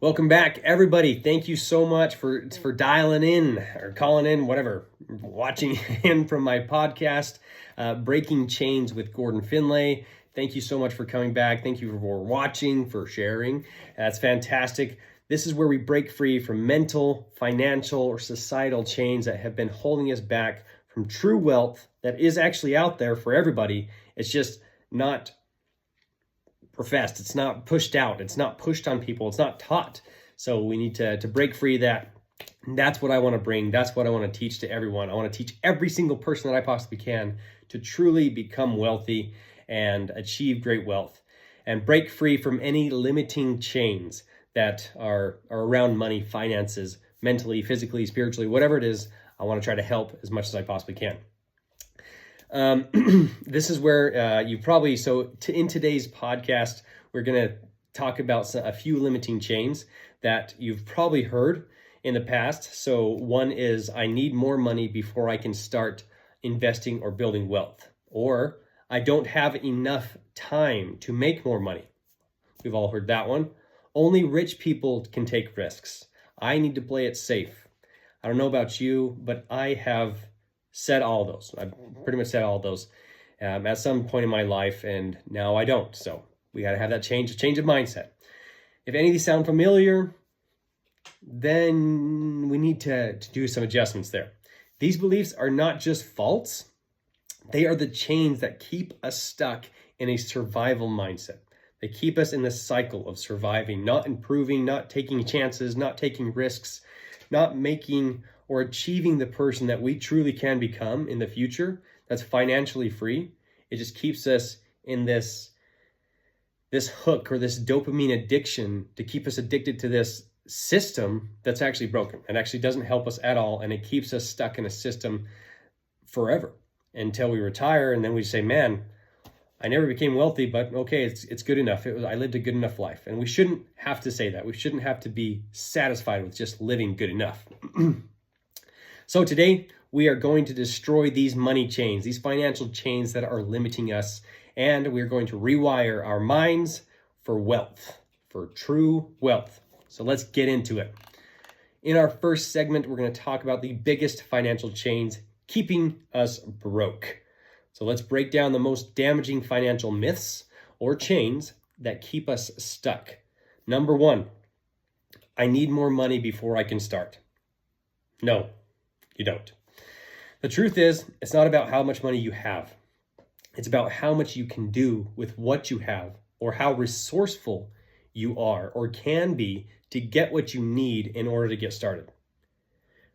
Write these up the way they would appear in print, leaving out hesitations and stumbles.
Welcome back, everybody. Thank you so much for dialing in or calling in, whatever, watching in from my podcast, Breaking Chains with Gordon Finlay. Thank you so much for coming back. Thank you for watching, for sharing. That's fantastic. This is where we break free from mental, financial, or societal chains that have been holding us back from true wealth that is actually out there for everybody. It's just not professed. It's not pushed out. It's not pushed on people. It's not taught. So we need to break free of that. And that's what I want to bring. That's what I want to teach to everyone. I want to teach every single person that I possibly can to truly become wealthy and achieve great wealth and break free from any limiting chains that are around money, finances, mentally, physically, spiritually, whatever it is. I want to try to help as much as I possibly can. This is where you probably, in today's podcast, we're going to talk about a few limiting chains that you've probably heard in the past. So one is, I need more money before I can start investing or building wealth, or I don't have enough time to make more money. We've all heard that one. Only rich people can take risks. I need to play it safe. I don't know about you, but I have said all those. I've pretty much said all those at some point in my life, and now I don't. So we got to have that change of mindset. If any of these sound familiar, then we need to do some adjustments there. These beliefs are not just false. They are the chains that keep us stuck in a survival mindset. They keep us in this cycle of surviving, not improving, not taking chances, not taking risks, not making or achieving the person that we truly can become in the future that's financially free. It just keeps us in this hook or this dopamine addiction to keep us addicted to this system that's actually broken and actually doesn't help us at all. And it keeps us stuck in a system forever until we retire. And then we say, man, I never became wealthy, but okay, it's good enough. I lived a good enough life. And we shouldn't have to say that. We shouldn't have to be satisfied with just living good enough. So today we are going to destroy these money chains, these financial chains that are limiting us, and we're going to rewire our minds for wealth, for true wealth. So let's get into it. In our first segment, we're going to talk about the biggest financial chains keeping us broke. So let's break down the most damaging financial myths or chains that keep us stuck. Number one, I need more money before I can start. No, you don't. The truth is, it's not about how much money you have. It's about how much you can do with what you have, or how resourceful you are or can be to get what you need in order to get started.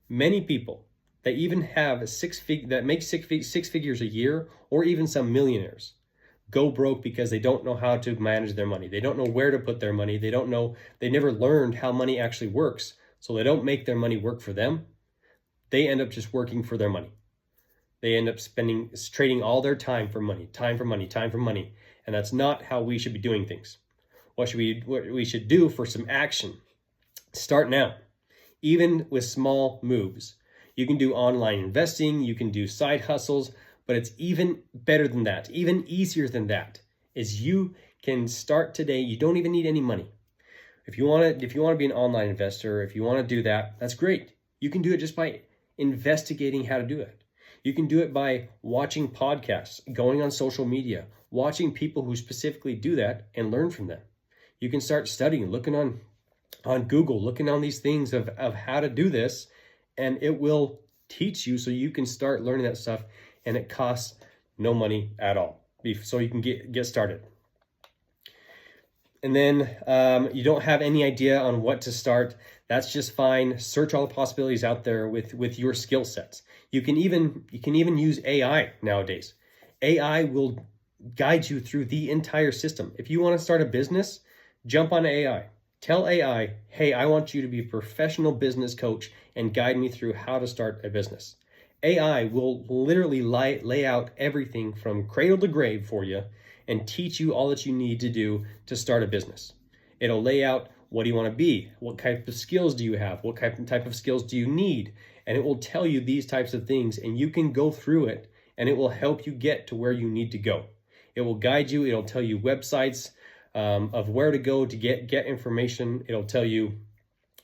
Many people that even have that make six figures a year, or even some millionaires, go broke because they don't know how to manage their money. They don't know where to put their money. They never learned how money actually works. So they don't make their money work for them. They end up just working for their money. They end up trading all their time for money. And that's not how we should be doing things. What we should do for some action. Start now. Even with small moves. You can do online investing, you can do side hustles, but it's even better than that, even easier than that, is you can start today. You don't even need any money. If you want to be an online investor, if you want to do that, that's great. You can do it just by investigating how to do it. You can do it by watching podcasts, going on social media, watching people who specifically do that and learn from them. You can start studying, looking on Google, looking on these things of how to do this, and it will teach you so you can start learning that stuff, and it costs no money at all. So you can get started. And then you don't have any idea on what to start. That's just fine. Search all the possibilities out there with your skill sets. You can even use AI nowadays. AI will guide you through the entire system. If you want to start a business, jump on AI. Tell AI, hey, I want you to be a professional business coach and guide me through how to start a business. AI will literally lay out everything from cradle to grave for you and teach you all that you need to do to start a business. It'll lay out, what do you want to be? What type of skills do you have? What type of skills do you need? And it will tell you these types of things, and you can go through it, and it will help you get to where you need to go. It will guide you. It'll tell you websites, of where to go to get information. It'll tell you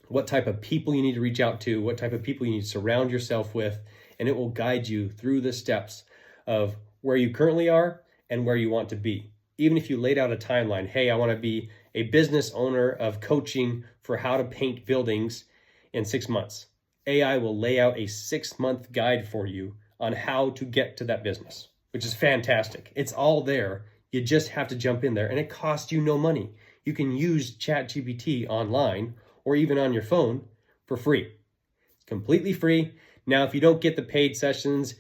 what type of people you need to reach out to, what type of people you need to surround yourself with, and it will guide you through the steps of where you currently are and where you want to be. Even if you laid out a timeline, hey, I want to be a business owner of coaching for how to paint buildings in 6 months. AI will lay out a 6-month guide for you on how to get to that business, which is fantastic. It's all there. You just have to jump in there, and it costs you no money. You can use ChatGPT online or even on your phone for free. It's completely free. Now, if you don't get the paid sessions,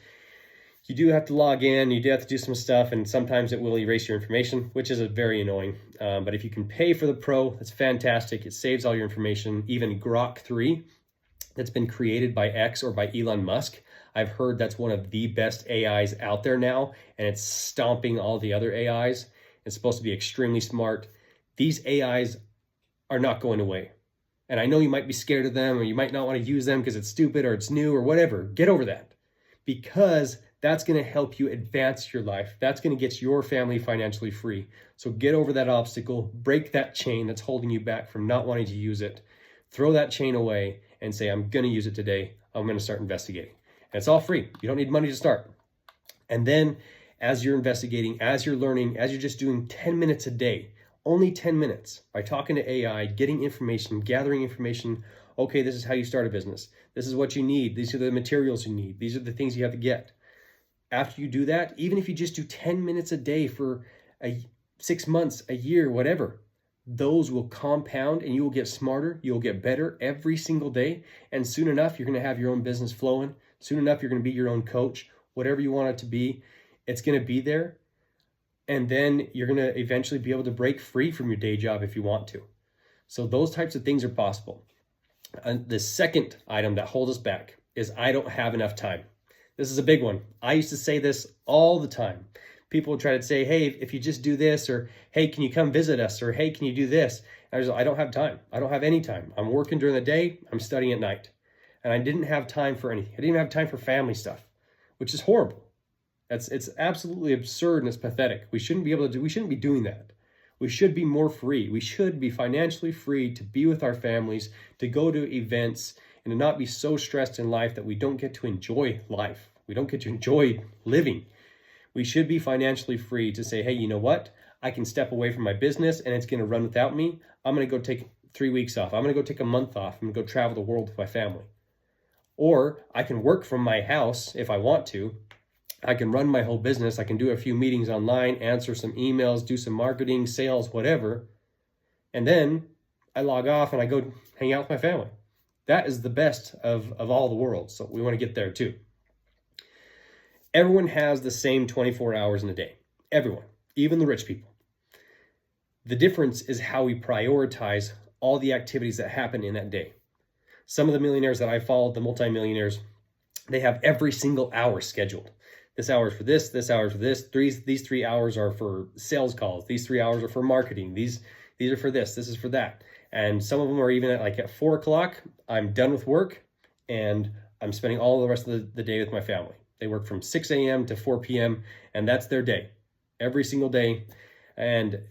you do have to log in, you do have to do some stuff, and sometimes it will erase your information, which is very annoying. But if you can pay for the pro, that's fantastic. It saves all your information. Even Grok 3, that's been created by X or by Elon Musk, I've heard that's one of the best AIs out there now, and it's stomping all the other AIs. It's supposed to be extremely smart. These AIs are not going away. And I know you might be scared of them, or you might not want to use them because it's stupid or it's new or whatever. Get over that, because that's going to help you advance your life. That's going to get your family financially free. So get over that obstacle, break that chain that's holding you back from not wanting to use it. Throw that chain away and say, I'm going to use it today. I'm going to start investigating. And it's all free. You don't need money to start. And then as you're investigating, as you're learning, as you're just doing 10 minutes a day, only 10 minutes, by talking to AI, getting information, gathering information. Okay, this is how you start a business. This is what you need. These are the materials you need. These are the things you have to get. After you do that, even if you just do 10 minutes a day for 6 months, a year, whatever, those will compound and you will get smarter. You'll get better every single day. And soon enough, you're going to have your own business flowing. Soon enough, you're going to be your own coach. Whatever you want it to be, it's going to be there. And then you're going to eventually be able to break free from your day job if you want to. So those types of things are possible. And the second item that holds us back is I don't have enough time. This is a big one. I used to say this all the time. People would try to say, hey, if you just do this, or hey, can you come visit us? Or hey, can you do this? And I don't have time. I don't have any time. I'm working during the day. I'm studying at night. And I didn't have time for anything. I didn't even have time for family stuff, which is horrible. It's absolutely absurd and it's pathetic. We shouldn't be doing that. We should be more free. We should be financially free to be with our families, to go to events, and to not be so stressed in life that we don't get to enjoy life. We don't get to enjoy living. We should be financially free to say, hey, you know what? I can step away from my business and it's going to run without me. I'm going to go take 3 weeks off. I'm going to go take a month off. I'm going to go travel the world with my family. Or I can work from my house if I want to. I can run my whole business. I can do a few meetings online, answer some emails, do some marketing, sales, whatever. And then I log off and I go hang out with my family. That is the best of all the worlds. So we want to get there too. Everyone has the same 24 hours in a day. Everyone, even the rich people. The difference is how we prioritize all the activities that happen in that day. Some of the millionaires that I followed, the multimillionaires, they have every single hour scheduled. This hour is for this hour is for this. These 3 hours are for sales calls. These 3 hours are for marketing. These are for this is for that. And some of them are even at 4 o'clock, I'm done with work and I'm spending all the rest of the day with my family. They work from 6 a.m. to 4 p.m. and that's their day, every single day. And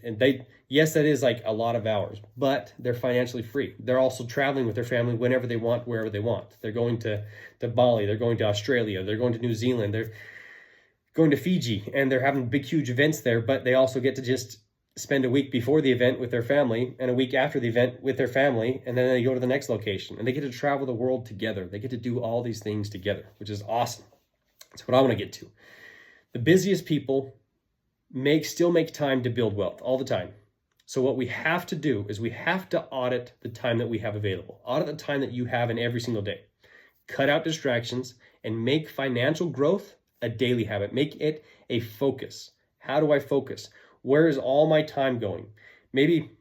yes, that is a lot of hours, but they're financially free. They're also traveling with their family whenever they want, wherever they want. They're going to Bali, they're going to Australia, they're going to New Zealand, they're going to Fiji, and they're having big, huge events there, but they also get to just spend a week before the event with their family and a week after the event with their family, and then they go to the next location, and they get to travel the world together. They get to do all these things together, which is awesome. That's what I want to get to. The busiest people still make time to build wealth all the time. So what we have to do is we have to audit the time that we have available. Audit the time that you have in every single day. Cut out distractions and make financial growth a daily habit. Make it a focus. How do I focus? Where is all my time going? Maybe,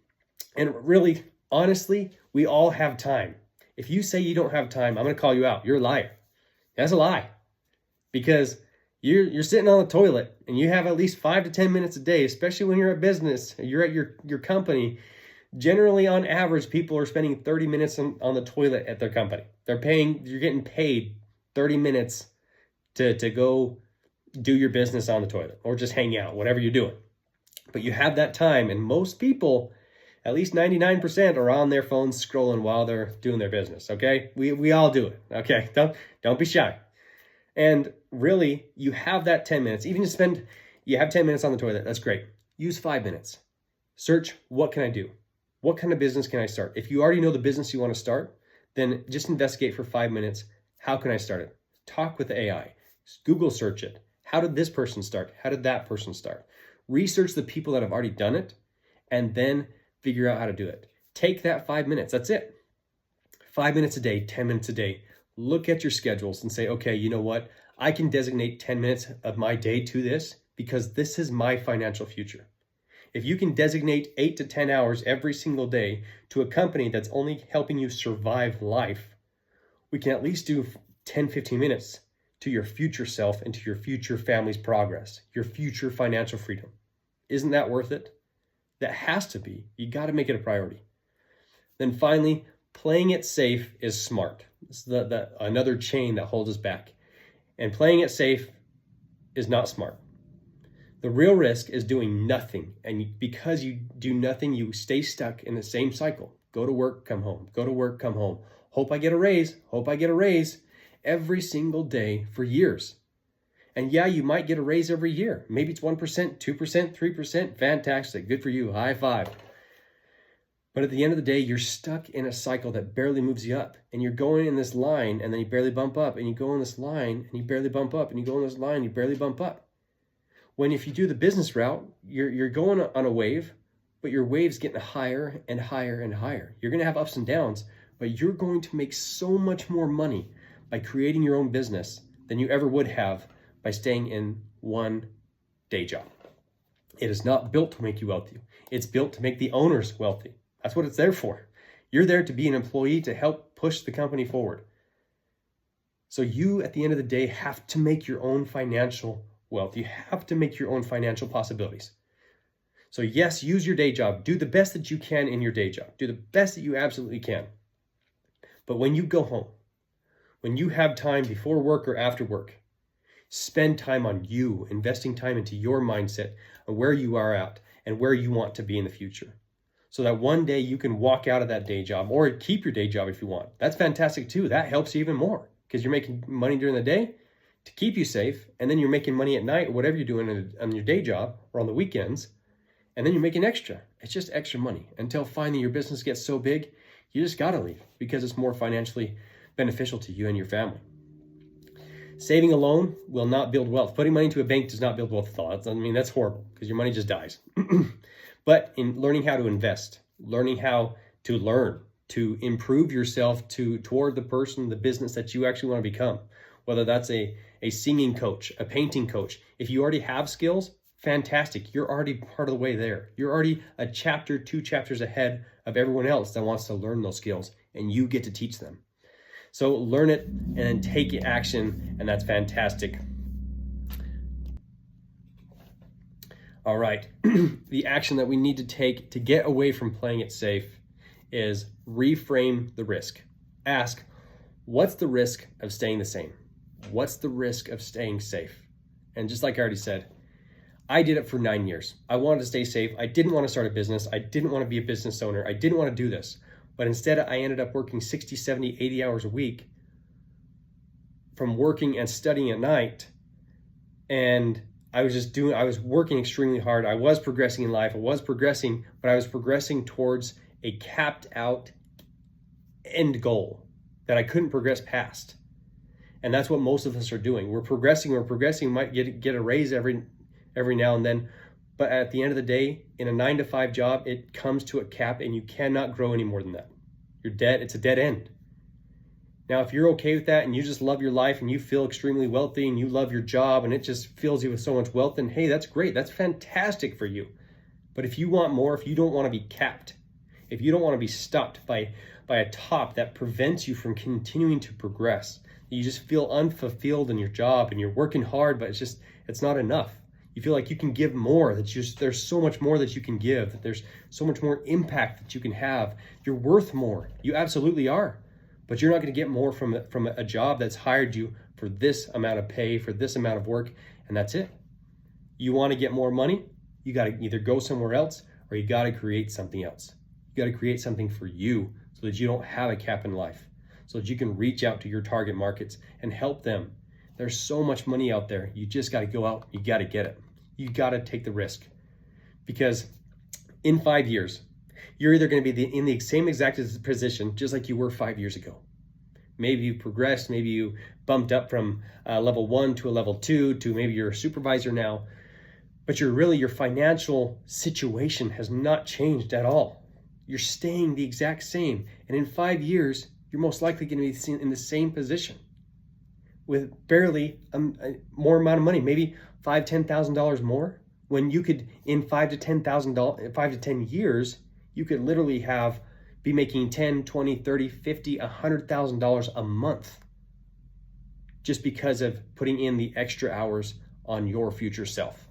and really, honestly, we all have time. If you say you don't have time, I'm going to call you out. You're a liar. That's a lie. Because you're sitting on the toilet and you have at least 5 to 10 minutes a day, especially when you're at business, you're at your company. Generally, on average, people are spending 30 minutes on the toilet at their company. You're getting paid 30 minutes to go do your business on the toilet or just hang out, whatever you're doing. But you have that time, and most people, at least 99%, are on their phones scrolling while they're doing their business, okay? We all do it, okay? Don't be shy. And really, you have that 10 minutes. Even you have 10 minutes on the toilet, that's great. Use 5 minutes. Search, what can I do? What kind of business can I start? If you already know the business you want to start, then just investigate for 5 minutes. How can I start it? Talk with AI. Google search it. How did this person start? How did that person start? Research the people that have already done it, and then figure out how to do it. Take that 5 minutes. That's it. 5 minutes a day, 10 minutes a day. Look at your schedules and say, okay, you know what? I can designate 10 minutes of my day to this because this is my financial future. If you can designate 8 to 10 hours every single day to a company that's only helping you survive life, we can at least do 10, 15 minutes to your future self and to your future family's progress, your future financial freedom. Isn't that worth it? That has to be. You got to make it a priority. Then finally, playing it safe is smart. It's another chain that holds us back. And playing it safe is not smart. The real risk is doing nothing. And because you do nothing, you stay stuck in the same cycle. Go to work, come home. Go to work, come home. Hope I get a raise. Hope I get a raise. Every single day for years. And yeah, you might get a raise every year. Maybe it's 1%, 2%, 3%. Fantastic. Good for you. High five. But at the end of the day, you're stuck in a cycle that barely moves you up. And you're going in this line and then you barely bump up. And you go in this line and you barely bump up. And you go in this line and you barely bump up. When if you do the business route, you're going on a wave, but your wave's getting higher and higher and higher. You're going to have ups and downs, but you're going to make so much more money by creating your own business than you ever would have by staying in one day job. It is not built to make you wealthy. It's built to make the owners wealthy. That's what it's there for. You're there to be an employee to help push the company forward. So you, at the end of the day, have to make your own financial wealth. You have to make your own financial possibilities. So yes, use your day job. Do the best that you can in your day job. Do the best that you absolutely can. But when you go home, when you have time before work or after work, spend time on you, investing time into your mindset and where you are at and where you want to be in the future. So that one day you can walk out of that day job or keep your day job if you want. That's fantastic too. That helps you even more because you're making money during the day to keep you safe. And then you're making money at night or whatever you're doing on your day job or on the weekends. And then you're making extra. It's just extra money until finally your business gets so big, you just got to leave because it's more financially beneficial to you and your family. Saving alone will not build wealth. Putting money into a bank does not build wealth at all. I mean, that's horrible because your money just dies. But in learning how to invest, learning how to learn, to improve yourself toward the business that you actually want to become, whether that's a singing coach, a painting coach. If you already have skills, fantastic. You're already part of the way there. You're already a chapter, 2 chapters ahead of everyone else that wants to learn those skills, and you get to teach them. So learn it and then take action, and that's fantastic. All right, the action that we need to take to get away from playing it safe is reframe the risk. Ask, what's the risk of staying the same? What's the risk of staying safe? And just like I already said, I did it for 9 years. I wanted to stay safe. I didn't want to start a business. I didn't want to be a business owner. I didn't want to do this. But instead, I ended up working 60, 70, 80 hours a week from working and studying at night. And I was working extremely hard. I was progressing in life. I was progressing, but I was progressing towards a capped out end goal that I couldn't progress past. And that's what most of us are doing. We're progressing, might get a raise every now and then. But at the end of the day, in a 9-to-5 job, it comes to a cap and you cannot grow any more than that. You're dead. It's a dead end. Now, if you're okay with that and you just love your life and you feel extremely wealthy and you love your job and it just fills you with so much wealth, then hey, that's great. That's fantastic for you. But if you want more, if you don't want to be capped, if you don't want to be stopped by a top that prevents you from continuing to progress, you just feel unfulfilled in your job and you're working hard, but it's not enough. You feel like you can give more, there's so much more that you can give, that there's so much more impact that you can have. You're worth more. You absolutely are. But you're not going to get more from a job that's hired you for this amount of pay, for this amount of work, and that's it. You want to get more money? You got to either go somewhere else or you got to create something else. You got to create something for you so that you don't have a cap in life, so that you can reach out to your target markets and help them. There's so much money out there. You just got to go out. You got to get it. You got to take the risk, because in 5 years, you're either going to be in the same exact position just like you were 5 years ago. Maybe you progressed. Maybe you bumped up from level 1 to a level 2 to maybe you're a supervisor now. But your financial situation has not changed at all. You're staying the exact same. And in 5 years, you're most likely going to be in the same position with barely more amount of money, maybe $5,000, $10,000 more, when you could, in 5 to 10 years, you could literally be making $10, $20, $30, $50, $100,000 a month just because of putting in the extra hours on your future self.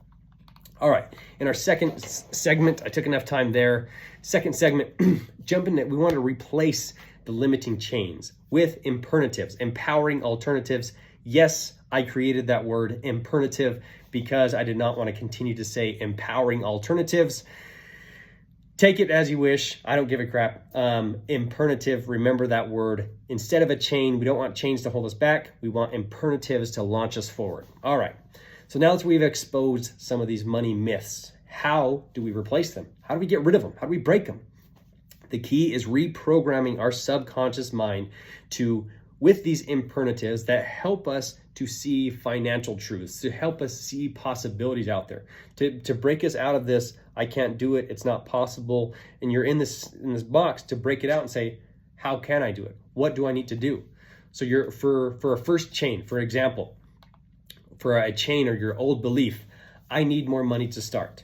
All right, in our second segment, I took enough time there. Second segment, we want to replace the limiting chains with Empernatives, empowering alternatives. Yes, I created that word Empernative because I did not want to continue to say empowering alternatives. Take it as you wish. I don't give a crap. Empernative, remember that word. Instead of a chain, we don't want chains to hold us back. We want Empernatives to launch us forward. All right. So now that we've exposed some of these money myths, how do we replace them? How do we get rid of them? How do we break them? The key is reprogramming our subconscious mind with these Empernatives that help us to see financial truths, to help us see possibilities out there, to break us out of this, I can't do it, it's not possible, and you're in this box, to break it out and say, how can I do it? What do I need to do? So you're for a first chain, for example, for a chain or your old belief, I need more money to start.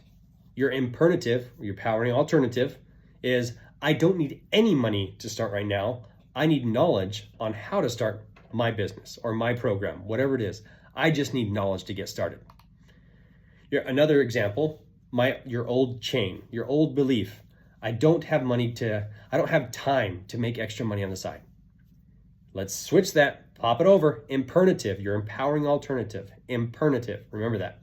Your Empernative, your powering alternative, is I don't need any money to start right now. I need knowledge on how to start my business or my program, whatever it is. I just need knowledge to get started. Another example, your old chain, your old belief, I don't have time to make extra money on the side. Let's switch that, pop it over. Empernative, your empowering alternative. Empernative, remember that.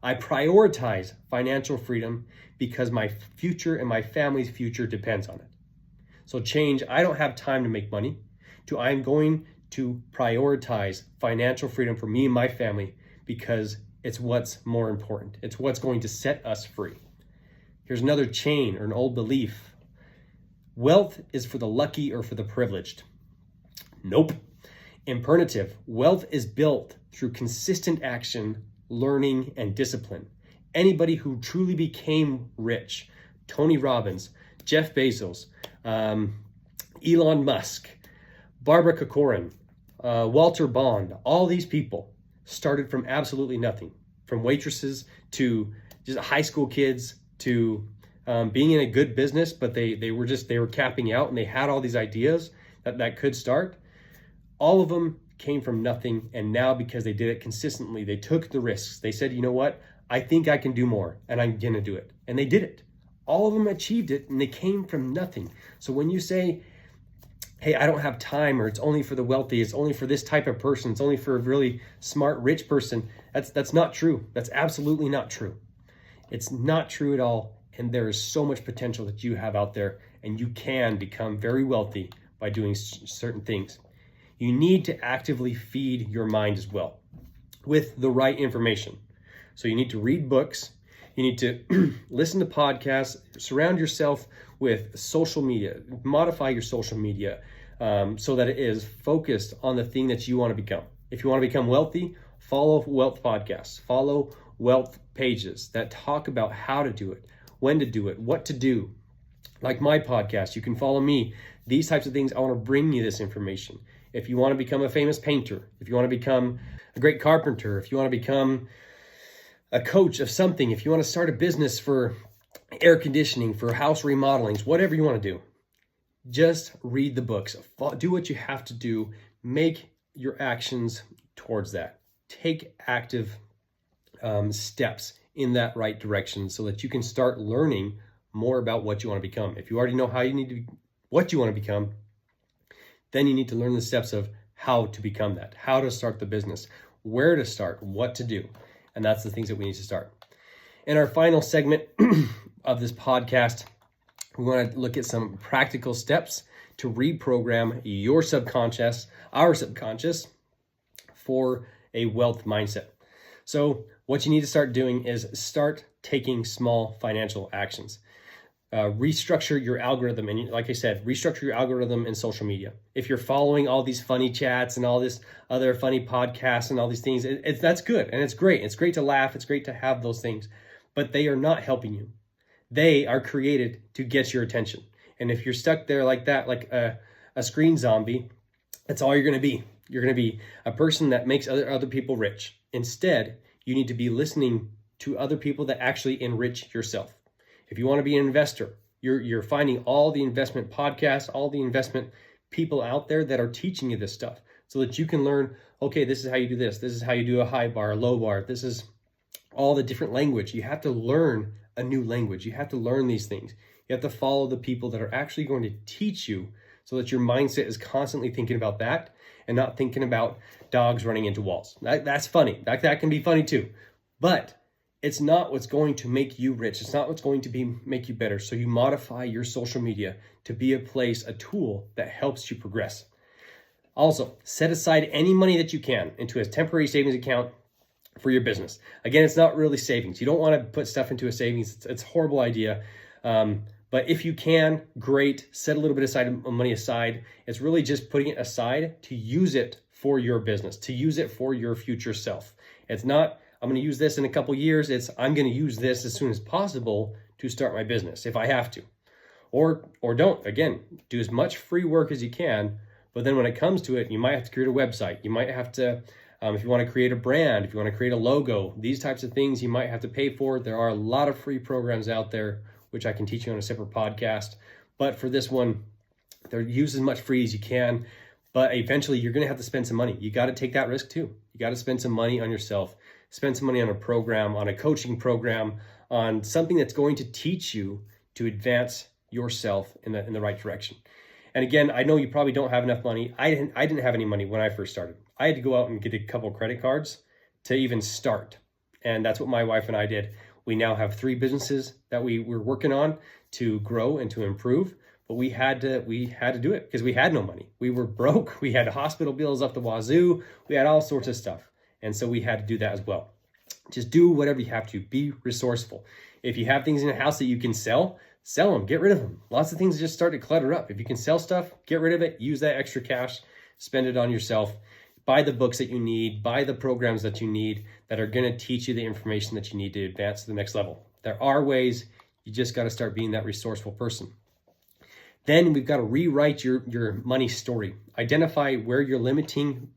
I prioritize financial freedom because my future and my family's future depends on it. So change, I don't have time to make money, to I'm going to prioritize financial freedom for me and my family because it's what's more important. It's what's going to set us free. Here's another chain or an old belief. Wealth is for the lucky or for the privileged. Nope. Empernative, wealth is built through consistent action, learning, and discipline. Anybody who truly became rich, Tony Robbins, Jeff Bezos, Elon Musk, Barbara Corcoran, Walter Bond, all these people started from absolutely nothing, from waitresses to just high school kids to being in a good business, but they were capping out and they had all these ideas that could start. All of them came from nothing, and now because they did it consistently, they took the risks. They said, you know what? I think I can do more, and I'm gonna do it. And they did it. All of them achieved it, and they came from nothing. So when you say, hey, I don't have time, or it's only for the wealthy, it's only for this type of person, it's only for a really smart, rich person, that's not true. That's absolutely not true. It's not true at all, and there is so much potential that you have out there, and you can become very wealthy by doing certain things. You need to actively feed your mind as well with the right information. So you need to read books, you need to listen to podcasts, surround yourself with social media, modify your social media so that it is focused on the thing that you want to become. If you want to become wealthy, follow wealth podcasts, follow wealth pages that talk about how to do it, when to do it, what to do. Like my podcast, you can follow me. These types of things, I want to bring you this information. If you want to become a famous painter, if you want to become a great carpenter, if you want to become a coach of something, if you want to start a business for air conditioning, for house remodelings, whatever you want to do, just read the books. Do what you have to do. Make your actions towards that. Take active steps in that right direction so that you can start learning more about what you want to become. If you already know what you want to become, then you need to learn the steps of how to become that, how to start the business, where to start, what to do. And that's the things that we need to start. In our final segment of this podcast, we want to look at some practical steps to reprogram your subconscious, our subconscious, for a wealth mindset. So what you need to start doing is start taking small financial actions. Restructure your algorithm. And like I said, restructure your algorithm in social media. If you're following all these funny chats and all this other funny podcasts and all these things, that's good. And it's great. It's great to laugh. It's great to have those things, but they are not helping you. They are created to get your attention. And if you're stuck there like that, like a screen zombie, that's all you're going to be. You're going to be a person that makes other people rich. Instead, you need to be listening to other people that actually enrich yourself. If you want to be an investor, you're finding all the investment podcasts, all the investment people out there that are teaching you this stuff so that you can learn, okay, this is how you do this. This is how you do a high bar, a low bar. This is all the different language. You have to learn a new language. You have to learn these things. You have to follow the people that are actually going to teach you so that your mindset is constantly thinking about that and not thinking about dogs running into walls. That's funny. That can be funny too. But it's not what's going to make you rich. It's not what's going to make you better. So you modify your social media to be a tool that helps you progress. Also, set aside any money that you can into a temporary savings account for your business. Again, it's not really savings. You don't want to put stuff into a savings. It's a horrible idea. But if you can, great. Set a little bit of money aside. It's really just putting it aside to use it for your business, to use it for your future self. It's not, I'm going to use this in a couple years. It's, I'm going to use this as soon as possible to start my business if I have to. Or don't. Again, do as much free work as you can. But then when it comes to it, you might have to create a website. You might have to, if you want to create a brand, if you want to create a logo, these types of things you might have to pay for. There are a lot of free programs out there, which I can teach you on a separate podcast. But for this one, use as much free as you can. But eventually you're going to have to spend some money. You got to take that risk too. You got to spend some money on yourself. Spend some money on a program, on a coaching program, on something that's going to teach you to advance yourself in the right direction. And again, I know you probably don't have enough money. I didn't have any money when I first started. I had to go out and get a couple credit cards to even start. And that's what my wife and I did. We now have 3 businesses that we were working on to grow and to improve. But we had to do it because we had no money. We were broke. We had hospital bills up the wazoo. We had all sorts of stuff. And so we had to do that as well. Just do whatever you have to. Be resourceful. If you have things in your house that you can sell them, get rid of them. Lots of things just start to clutter up. If you can sell stuff, get rid of it. Use that extra cash, spend it on yourself. Buy the books that you need, buy the programs that you need that are going to teach you the information that you need to advance to the next level. There are ways. You just got to start being that resourceful person. Then we've got to rewrite your money story. Identify where your limiting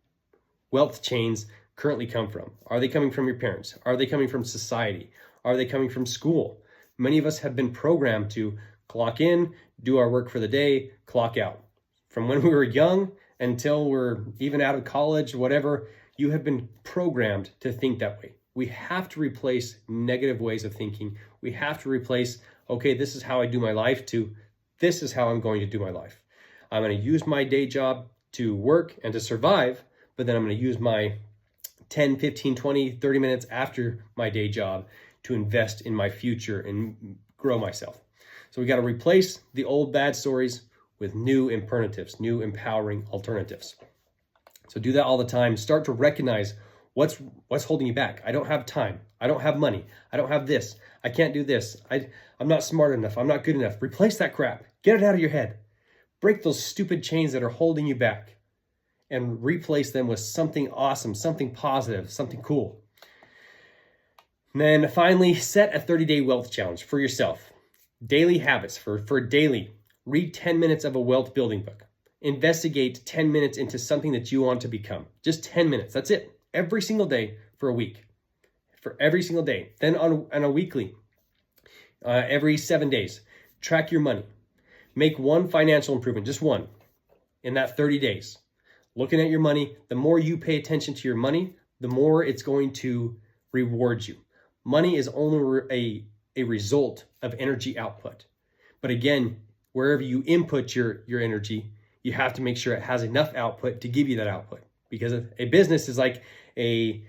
wealth chains currently come from. Are they coming from your parents? Are they coming from society? Are they coming from school? Many of us have been programmed to clock in, do our work for the day, clock out. From when we were young until we're even out of college, whatever, you have been programmed to think that way. We have to replace negative ways of thinking. We have to replace, okay, this is how I do my life, to this is how I'm going to do my life. I'm going to use my day job to work and to survive, but then I'm going to use my 10, 15, 20, 30 minutes after my day job to invest in my future and grow myself. So we got to replace the old bad stories with new Empernatives, new empowering alternatives. So do that all the time. Start to recognize what's holding you back. I don't have time. I don't have money. I don't have this. I can't do this. I'm not smart enough. I'm not good enough. Replace that crap. Get it out of your head. Break those stupid chains that are holding you back and replace them with something awesome, something positive, something cool. And then finally, set a 30-day wealth challenge for yourself. Daily habits for daily. Read 10 minutes of a wealth building book. Investigate 10 minutes into something that you want to become. Just 10 minutes. That's it. Every single day for a week. For every single day. Then on a weekly, every 7 days. Track your money. Make one financial improvement, just one, in that 30 days. Looking at your money, the more you pay attention to your money, the more it's going to reward you. Money is only a result of energy output. But again, wherever you input your energy, you have to make sure it has enough output to give you that output. Because a business is like a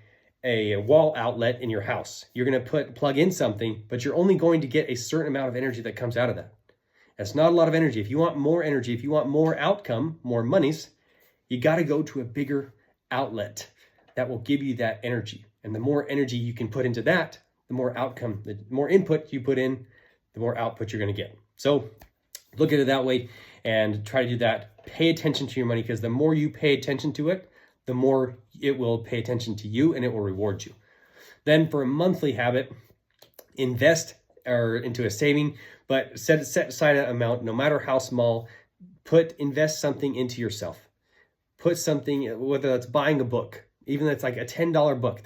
a wall outlet in your house. You're going to plug in something, but you're only going to get a certain amount of energy that comes out of that. That's not a lot of energy. If you want more energy, if you want more outcome, more monies, you got to go to a bigger outlet that will give you that energy. And the more energy you can put into that, the more outcome, the more input you put in, the more output you're going to get. So look at it that way and try to do that. Pay attention to your money, because the more you pay attention to it, the more it will pay attention to you and it will reward you. Then for a monthly habit, invest into a saving, but set aside an amount, no matter how small. Invest something into yourself. Put something, whether that's buying a book, even if it's like a $10 book.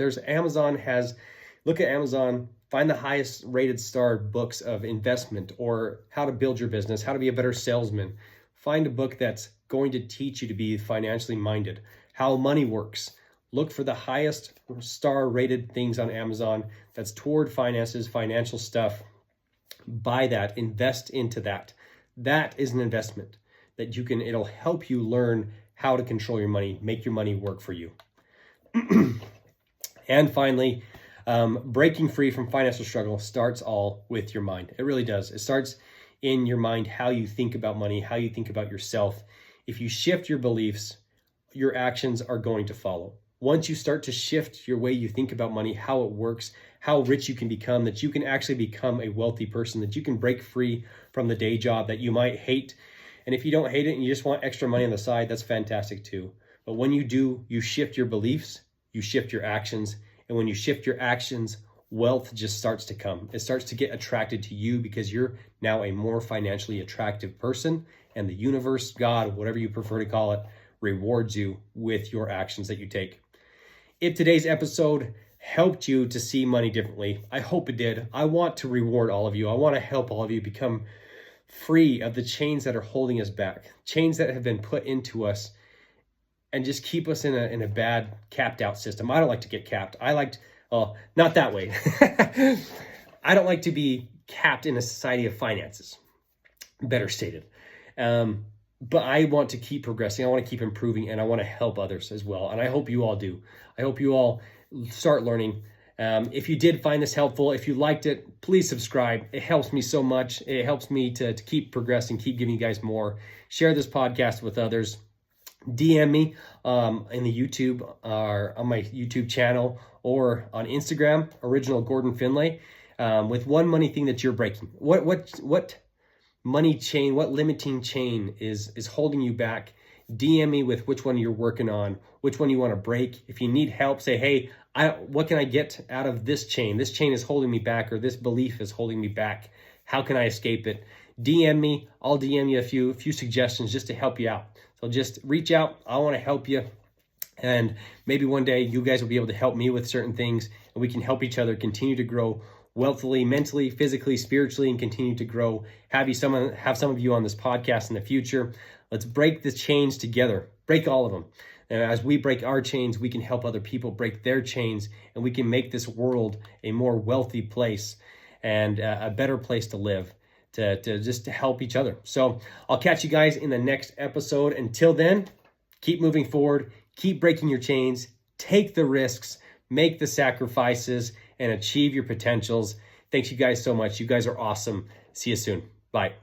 Look at Amazon, find the highest rated star books of investment or how to build your business, how to be a better salesman. Find a book that's going to teach you to be financially minded, how money works. Look for the highest star rated things on Amazon that's toward finances, financial stuff. Buy that, invest into that. That is an investment that it'll help you learn how to control your money, make your money work for you. And finally, breaking free from financial struggle starts all with your mind. It really does. It starts in your mind, how you think about money, how you think about yourself. If you shift your beliefs, your actions are going to follow. Once you start to shift your way you think about money, how it works, how rich you can become, that you can actually become a wealthy person, that you can break free from the day job that you might hate. And if you don't hate it and you just want extra money on the side, that's fantastic too. But when you do, you shift your beliefs, you shift your actions. And when you shift your actions, wealth just starts to come. It starts to get attracted to you because you're now a more financially attractive person. And the universe, God, whatever you prefer to call it, rewards you with your actions that you take. If today's episode helped you to see money differently, I hope it did. I want to reward all of you. I want to help all of you become free of the chains that are holding us back, chains that have been put into us and just keep us in a bad capped out system. I don't like to get capped. Not that way. I don't like to be capped in a society of finances. Better stated. But I want to keep progressing. I want to keep improving, and I want to help others as well. And I hope you all do. I hope you all start learning. If you did find this helpful, if you liked it, please subscribe. It helps me so much. It helps me to keep progressing, keep giving you guys more. Share this podcast with others. DM me in the YouTube or on my YouTube channel or on Instagram, Original Gordon Finlay, with one money thing that you're breaking. What money chain, what limiting chain is holding you back? DM me with which one you're working on, which one you want to break. If you need help, say, hey, what can I get out of this chain? This chain is holding me back, or this belief is holding me back. How can I escape it? DM me. I'll DM you a few suggestions just to help you out. So just reach out. I want to help you. And maybe one day you guys will be able to help me with certain things, and we can help each other continue to grow wealthily, mentally, physically, spiritually, and continue to grow. Have some of you on this podcast in the future. Let's break the chains together. Break all of them. And as we break our chains, we can help other people break their chains, and we can make this world a more wealthy place and a better place to live, to help each other. So I'll catch you guys in the next episode. Until then, keep moving forward, keep breaking your chains, take the risks, make the sacrifices, and achieve your potentials. Thanks you guys so much. You guys are awesome. See you soon. Bye.